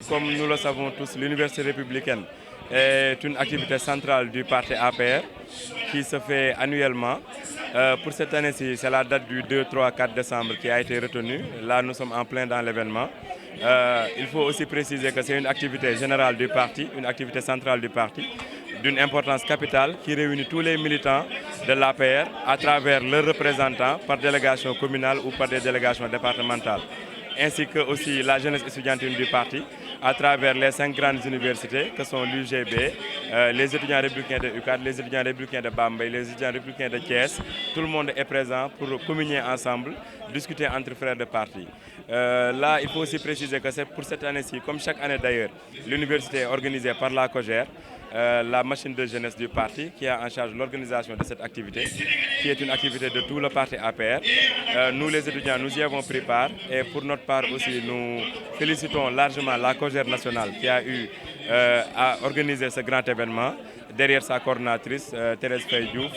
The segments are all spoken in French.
comme nous le savons tous, l'Université républicaine est une activité centrale du parti APR qui se fait annuellement. Pour cette année-ci, c'est la date du 2, 3, 4 décembre qui a été retenue. Là, nous sommes en plein dans l'événement. Il faut aussi préciser que c'est une activité générale du parti, une activité centrale du parti, d'une importance capitale qui réunit tous les militants de l'APR à travers leurs représentants par délégation communale ou par des délégations départementales, ainsi que aussi la jeunesse estudiantine du parti à travers les 5 grandes universités que sont l'UGB, les étudiants républicains de UCAD, les étudiants républicains de Bambey, les étudiants républicains de Thiès. Tout le monde est présent pour communier ensemble, discuter entre frères de parti. Là, il faut aussi préciser que c'est pour cette année-ci, comme chaque année d'ailleurs, l'université est organisée par la COJER, la machine de jeunesse du parti qui a en charge l'organisation de cette activité, qui est une activité de tout le parti APR. Nous les étudiants, nous y avons pris part et pour notre part aussi, nous félicitons largement la COJER nationale qui a eu à organiser ce grand événement. Derrière sa coordinatrice, Thérèse Faye-Diouf,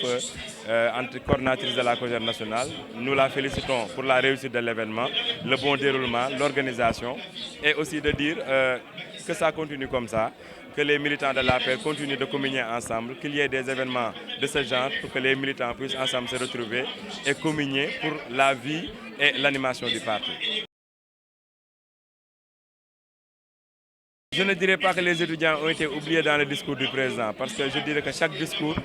coordinatrice de la COJER nationale. Nous la félicitons pour la réussite de l'événement, le bon déroulement, l'organisation et aussi de dire que ça continue comme ça, que les militants de l'APR continuent de communier ensemble, qu'il y ait des événements de ce genre pour que les militants puissent ensemble se retrouver et communier pour la vie et l'animation du parti. Je ne dirais pas que les étudiants ont été oubliés dans le discours du président, parce que je dirais que chaque discours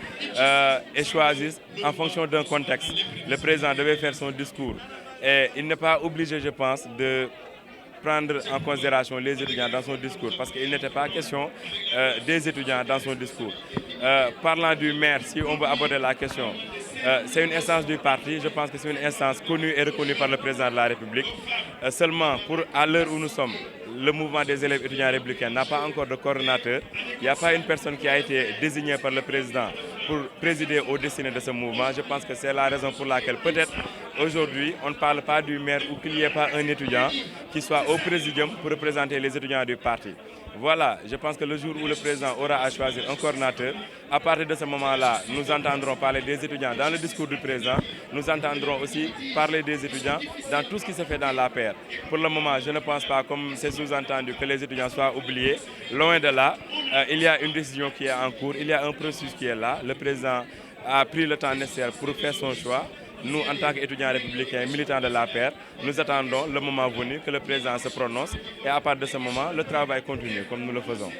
est choisi en fonction d'un contexte. Le président devait faire son discours et il n'est pas obligé, je pense, de prendre en considération les étudiants dans son discours, parce qu'il n'était pas question des étudiants dans son discours. Parlant du maire, si on veut aborder la question, c'est une instance du parti, je pense que c'est une instance connue et reconnue par le président de la République. Seulement, à l'heure où nous sommes, le mouvement des élèves étudiants républicains n'a pas encore de coordonnateur. Il n'y a pas une personne qui a été désignée par le président pour présider au destiné de ce mouvement. Je pense que c'est la raison pour laquelle peut-être aujourd'hui on ne parle pas du maire ou qu'il n'y ait pas un étudiant qui soit au présidium pour représenter les étudiants du parti. Voilà, je pense que le jour où le président aura à choisir un coordinateur, à partir de ce moment-là, nous entendrons parler des étudiants dans le discours du président, nous entendrons aussi parler des étudiants dans tout ce qui se fait dans l'APR. Pour le moment, je ne pense pas, comme c'est sous-entendu, que les étudiants soient oubliés. Loin de là, il y a une décision qui est en cours, il y a un processus qui est là. Le président a pris le temps nécessaire pour faire son choix. Nous, en tant qu'étudiants républicains, militants de l'APR, nous attendons le moment venu que le président se prononce et à partir de ce moment, le travail continue comme nous le faisons.